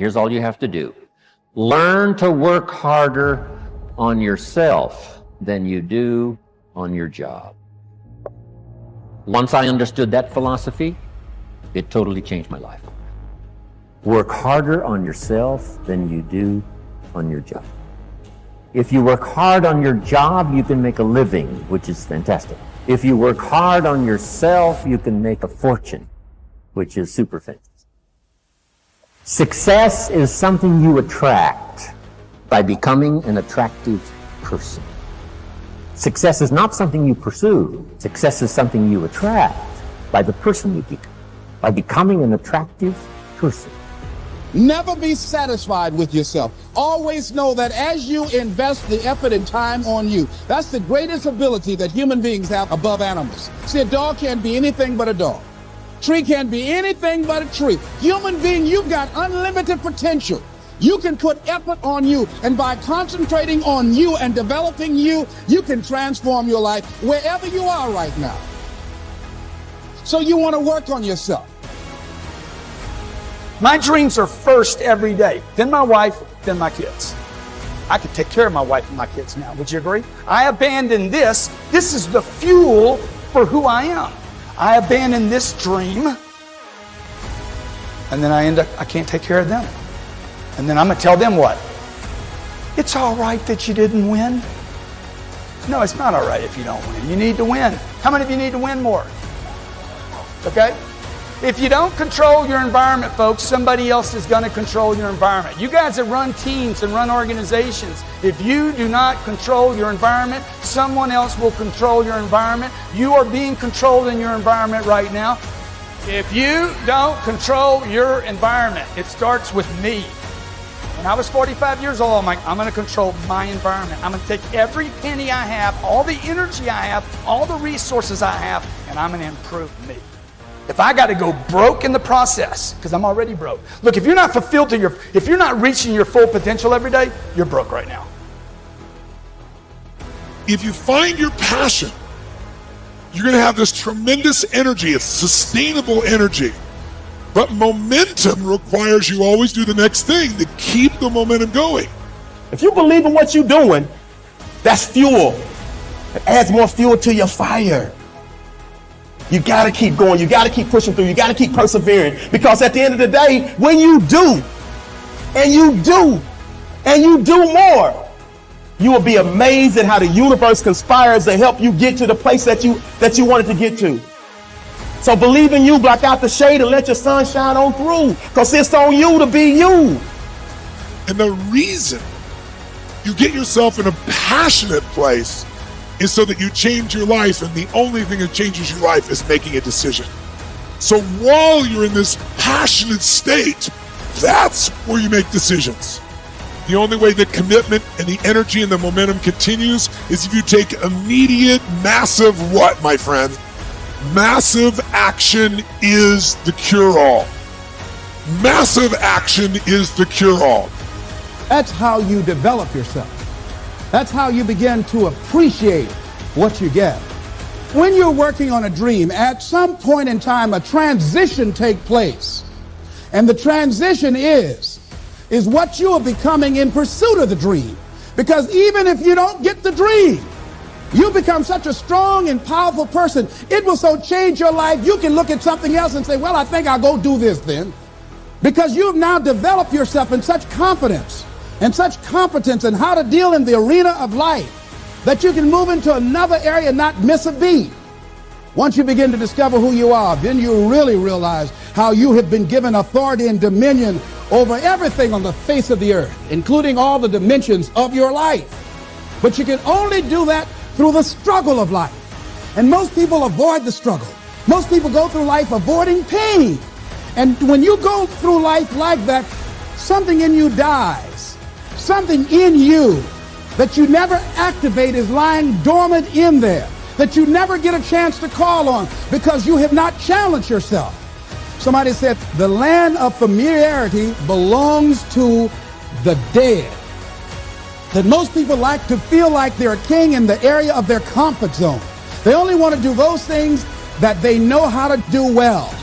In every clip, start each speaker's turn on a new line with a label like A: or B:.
A: Here's all you have to do. Learn to work harder on yourself than you do on your job. Once I understood that philosophy, it totally changed my life. Work harder on yourself than you do on your job. If you work hard on your job, you can make a living, which is fantastic. If you work hard on yourself, you can make a fortune, which is super fantastic. Success is something you attract by becoming an attractive person. Success is not something you pursue. Success is something you attract by the person you become, by becoming an attractive person.
B: Never be satisfied with yourself. Always know that as you invest the effort and time on you, that's the greatest ability that human beings have above animals. See, a dog can't be anything but a dog. Tree can't be anything but a tree. Human being, you've got unlimited potential. You can put effort on you, and by concentrating on you and developing you, you can transform your life wherever you are right now. So you want to work on yourself.
C: My dreams are first every day, then my wife, then my kids. I can take care of my wife and my kids now. Would you agree? I abandoned this. This is the fuel for who I am. I abandon this dream, and then I can't take care of them. And then I'm going to tell them what? It's all right that you didn't win. No, it's not all right if you don't win. You need to win. How many of you need to win more? Okay? If you don't control your environment, folks, somebody else is going to control your environment. You guys that run teams and run organizations, if you do not control your environment, someone else will control your environment. You are being controlled in your environment right now. If you don't control your environment, it starts with me. When I was 45 years old, I'm like, I'm going to control my environment. I'm going to take every penny I have, all the energy I have, all the resources I have, and I'm going to improve me. If I got to go broke in the process, because I'm already broke. Look, if you're not fulfilled to if you're not reaching your full potential every day, you're broke right now.
D: If you find your passion, you're going to have this tremendous energy. It's sustainable energy. But momentum requires you always do the next thing to keep the momentum going.
E: If you believe in what you're doing, that's fuel. It adds more fuel to your fire. You got to keep going. You got to keep pushing through. You got to keep persevering. Because at the end of the day, when you do, and you do, and you do more, you will be amazed at how the universe conspires to help you get to the place that you wanted to get to. So believe in you, block out the shade, and let your sun shine on through. Because it's on you to be you.
D: And the reason you get yourself in a passionate place is so that you change your life, and the only thing that changes your life is making a decision. So while you're in this passionate state, that's where you make decisions. The only way that commitment and the energy and the momentum continues is if you take immediate, massive what, my friend? Massive action is the cure-all. Massive action is the cure-all.
B: That's how you develop yourself. That's how you begin to appreciate what you get. When you're working on a dream, at some point in time, a transition takes place. And the transition is what you are becoming in pursuit of the dream. Because even if you don't get the dream, you become such a strong and powerful person. It will so change your life, you can look at something else and say, well, I think I'll go do this then. Because you've now developed yourself in such confidence and such competence in how to deal in the arena of life that you can move into another area and not miss a beat. Once you begin to discover who you are, then you really realize how you have been given authority and dominion over everything on the face of the earth, including all the dimensions of your life. But you can only do that through the struggle of life. And most people avoid the struggle. Most people go through life avoiding pain. And when you go through life like that, something in you dies. Something in you that you never activate is lying dormant in there, that you never get a chance to call on because you have not challenged yourself. Somebody said the land of familiarity belongs to the dead. That most people like to feel like they're a king in the area of their comfort zone. They only want to do those things that they know how to do well.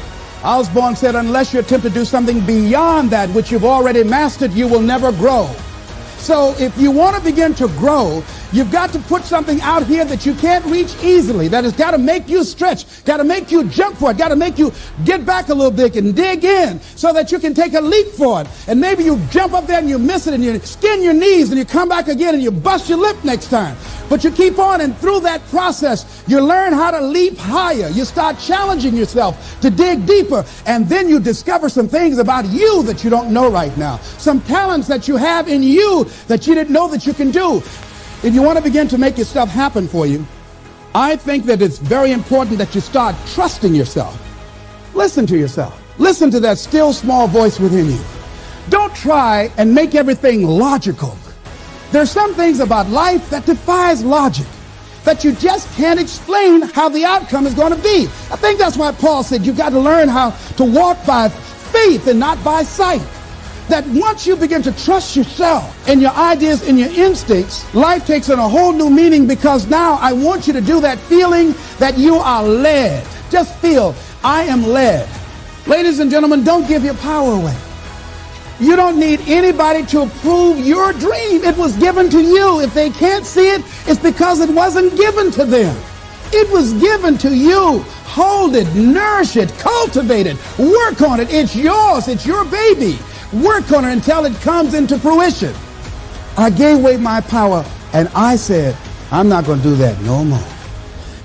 B: Osborne said, unless you attempt to do something beyond that which you've already mastered, you will never grow. So if you want to begin to grow, you've got to put something out here that you can't reach easily, that has got to make you stretch, got to make you jump for it, got to make you get back a little bit and dig in so that you can take a leap for it. And maybe you jump up there and you miss it and you skin your knees and you come back again and you bust your lip next time. But you keep on, and through that process, you learn how to leap higher. You start challenging yourself to dig deeper, and then you discover some things about you that you don't know right now, some talents that you have in you that you didn't know that you can do. If you want to begin to make your stuff happen for you, I think that it's very important that you start trusting yourself. Listen to yourself. Listen to that still small voice within you. Don't try and make everything logical. There's some things about life that defies logic, that you just can't explain how the outcome is going to be. I think that's why Paul said you've got to learn how to walk by faith and not by sight. That once you begin to trust yourself and your ideas and your instincts, life takes on a whole new meaning, because now I want you to do that feeling that you are led. Just feel, I am led. Ladies and gentlemen, don't give your power away. You don't need anybody to approve your dream. It was given to you. If they can't see it, it's because it wasn't given to them. It was given to you. Hold it, nourish it, cultivate it, work on it. It's yours. It's your baby. Work on it until it comes into fruition. I gave away my power, and I said, I'm not going to do that no more.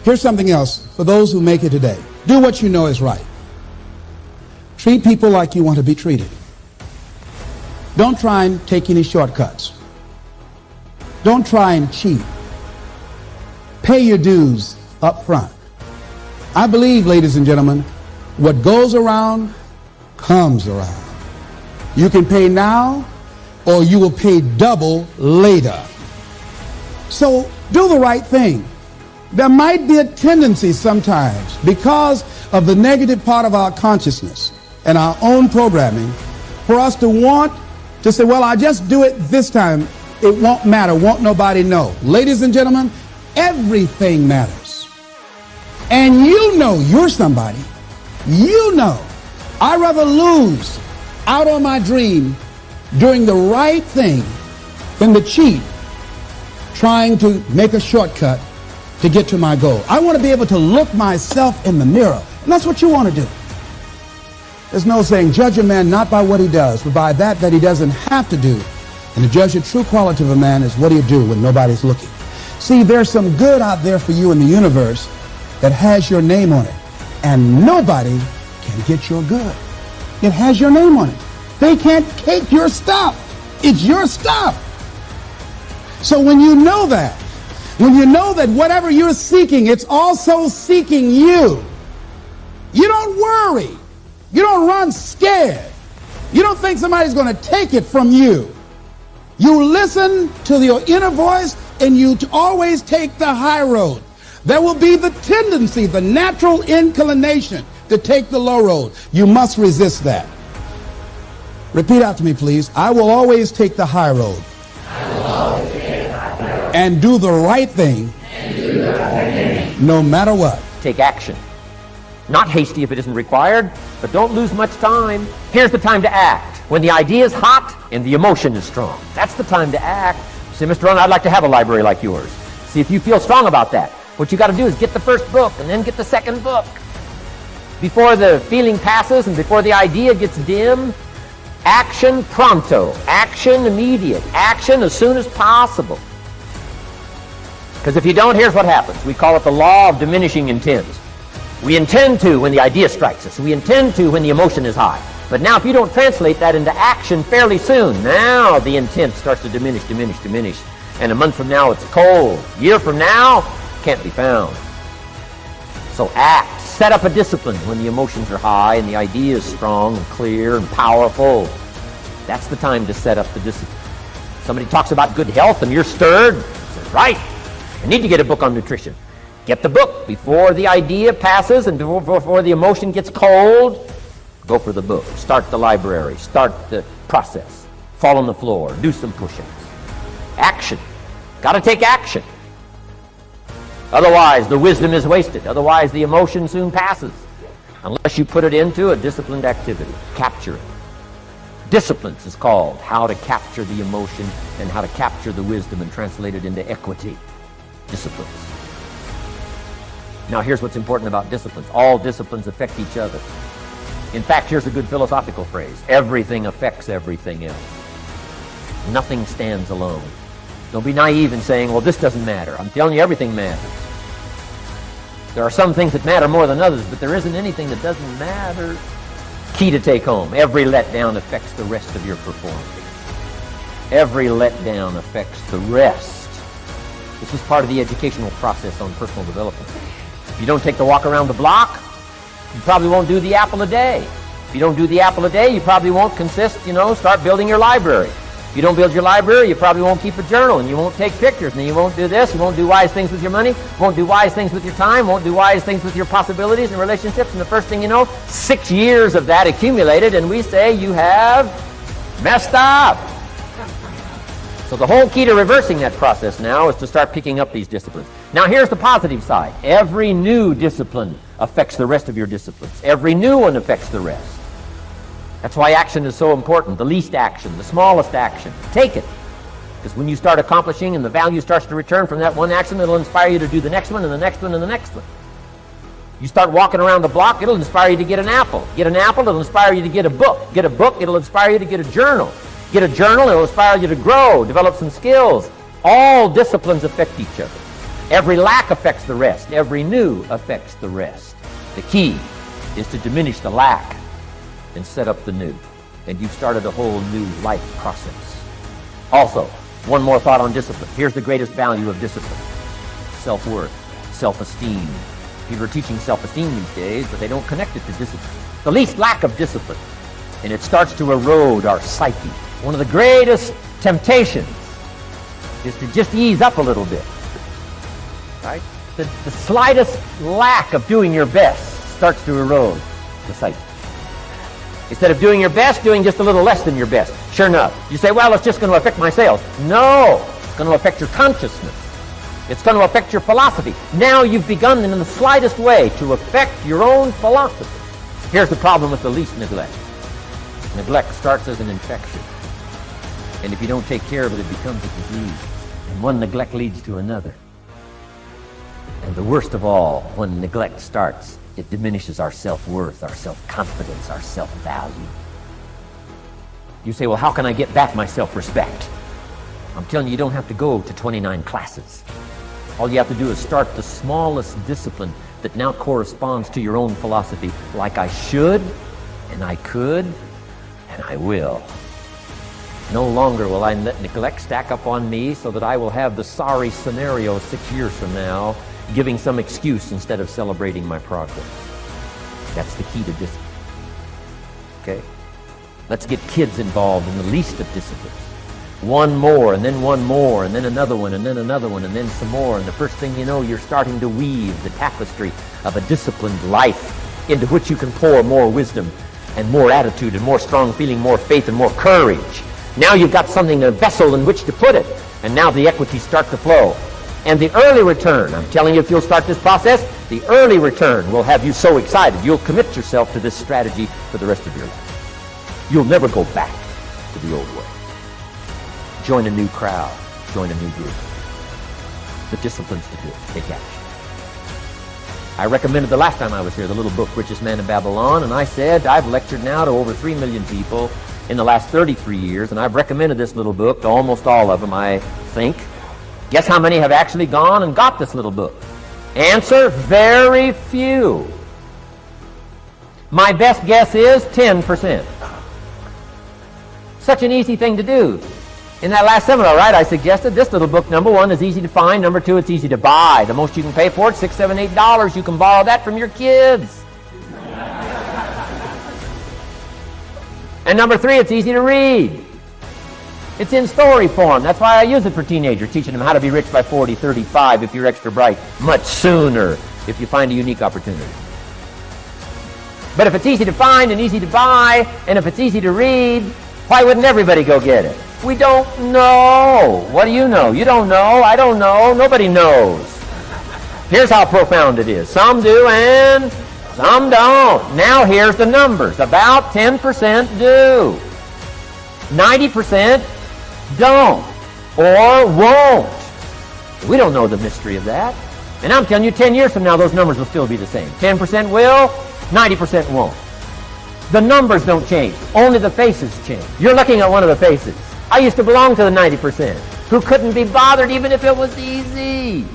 B: Here's something else for those who make it today. Do what you know is right. Treat people like you want to be treated. Don't try and take any shortcuts. Don't try and cheat. Pay your dues up front. I believe, ladies and gentlemen, what goes around comes around. You can pay now, or you will pay double later. So do the right thing. There might be a tendency sometimes, because of the negative part of our consciousness and our own programming, for us to want to say, well, I just do it this time. It won't matter. Won't nobody know. Ladies and gentlemen, everything matters. And you know you're somebody. You know. I'd rather lose out on my dream doing the right thing than to cheat trying to make a shortcut to get to my goal. I want to be able to look myself in the mirror. And that's what you want to do. There's no saying, judge a man not by what he does, but by that he doesn't have to do. And to judge the true quality of a man is what he'll do when nobody's looking. See, there's some good out there for you in the universe that has your name on it. And nobody can get your good. It has your name on it. They can't take your stuff. It's your stuff. So when you know that whatever you're seeking, it's also seeking you, you don't worry. You don't run scared. You don't think somebody's going to take it from you. You listen to your inner voice, and you always take the high road. There will be the tendency, the natural inclination to take the low road. You must resist that. Repeat after me, please. I will always take the high road. And do the right thing. No matter what.
A: Take action. Not hasty if it isn't required, but don't lose much time. Here's the time to act. When the idea is hot and the emotion is strong. That's the time to act. Say, Mr. Rohn, I'd like to have a library like yours. See if you feel strong about that. What you got to do is get the first book and then get the second book. Before the feeling passes and before the idea gets dim, action pronto. Action immediate. Action as soon as possible. Because if you don't, here's what happens. We call it the law of diminishing intents. We intend to when the idea strikes us. We intend to when the emotion is high. But now if you don't translate that into action fairly soon, now the intent starts to diminish. And a month from now it's cold. A year from now, can't be found. So act. Set up a discipline when the emotions are high and the idea is strong and clear and powerful. That's the time to set up the discipline. Somebody talks about good health and you're stirred. Says, right, I need to get a book on nutrition. Get the book before the idea passes and before the emotion gets cold. Go for the book. Start the library. Start the process. Fall on the floor. Do some push-ups. Action. Got to take action. Otherwise, the wisdom is wasted. Otherwise, the emotion soon passes. unless you put it into a disciplined activity. Capture it. Disciplines is called how to capture the emotion and how to capture the wisdom and translate it into equity. Disciplines. Now here's what's important about disciplines. All disciplines affect each other. In fact, here's a good philosophical phrase. Everything affects everything else. Nothing stands alone. Don't be naive in saying, well, this doesn't matter. I'm telling you, everything matters. There are some things that matter more than others, but there isn't anything that doesn't matter. Key to take home. Every letdown affects the rest of your performance. Every letdown affects the rest. This is part of the educational process on personal development. If you don't take the walk around the block, you probably won't do the apple a day. If you don't do the apple a day, you probably won't start building your library. If you don't build your library, you probably won't keep a journal, and you won't take pictures, and you won't do this, you won't do wise things with your money, won't do wise things with your time, won't do wise things with your possibilities and relationships, and the first thing you know, 6 years of that accumulated, and we say you have messed up. So the whole key to reversing that process now is to start picking up these disciplines. Now here's the positive side. Every new discipline affects the rest of your disciplines. Every new one affects the rest. That's why action is so important. The least action, the smallest action. Take it. Because when you start accomplishing and the value starts to return from that one action, it'll inspire you to do the next one and the next one and the next one. You start walking around the block, it'll inspire you to get an apple. Get an apple, it'll inspire you to get a book. Get a book, it'll inspire you to get a journal. Get a journal, it'll inspire you to grow, develop some skills. All disciplines affect each other. Every lack affects the rest. Every new affects the rest. The key is to diminish the lack and set up the new. And you've started a whole new life process. Also, one more thought on discipline. Here's the greatest value of discipline. Self-worth, self-esteem. People are teaching self-esteem these days, but they don't connect it to discipline. The least lack of discipline, and it starts to erode our psyche. One of the greatest temptations is to just ease up a little bit. Right? The slightest lack of doing your best starts to erode the psyche. Instead of doing your best, doing just a little less than your best. Sure enough. You say, well, it's just going to affect my sales. No, it's going to affect your consciousness. It's going to affect your philosophy. Now you've begun in the slightest way to affect your own philosophy. Here's the problem with the least neglect. Neglect starts as an infection. And if you don't take care of it, it becomes a disease. And one neglect leads to another. And the worst of all, when neglect starts, it diminishes our self-worth, our self-confidence, our self-value. You say, well, how can I get back my self-respect? I'm telling you, you don't have to go to 29 classes. All you have to do is start the smallest discipline that now corresponds to your own philosophy, like I should, and I could, and I will. No longer will I let neglect stack up on me so that I will have the sorry scenario 6 years from now, giving some excuse instead of celebrating my progress. That's the key to discipline. Okay? Let's get kids involved in the least of disciplines. One more, and then one more, and then another one, and then another one, and then some more. And the first thing you know, you're starting to weave the tapestry of a disciplined life into which you can pour more wisdom and more attitude and more strong feeling, more faith and more courage. Now you've got something, a vessel in which to put it. And now the equities start to flow. And the early return, I'm telling you, if you'll start this process, the early return will have you so excited. You'll commit yourself to this strategy for the rest of your life. You'll never go back to the old way. Join a new crowd. Join a new group. The disciplines to do it. Take action. I recommended the last time I was here the little book, Richest Man in Babylon, and I said I've lectured now to over 3 million people in the last 33 years, and I've recommended this little book to almost all of them, I think. Guess how many have actually gone and got this little book? Answer, very few. My best guess is 10%. Such an easy thing to do. In that last seminar, right, I suggested this little book, number one, is easy to find. Number two, it's easy to buy. The most you can pay for it, $6, $7, $8. You can borrow that from your kids. And number three, it's easy to read. It's in story form. That's why I use it for teenagers, teaching them how to be rich by 40, 35 if you're extra bright, much sooner if you find a unique opportunity. But if it's easy to find and easy to buy, and if it's easy to read, why wouldn't everybody go get it? We don't know. What do you know? You don't know. I don't know. Nobody knows. Here's how profound it is. Some do and Some don't. Now here's the numbers. About 10% do. 90% don't or won't. We don't know the mystery of that. And I'm telling you, 10 years from now, those numbers will still be the same. 10% will, 90% won't. The numbers don't change. Only the faces change. You're looking at one of the faces. I used to belong to the 90% who couldn't be bothered even if it was easy.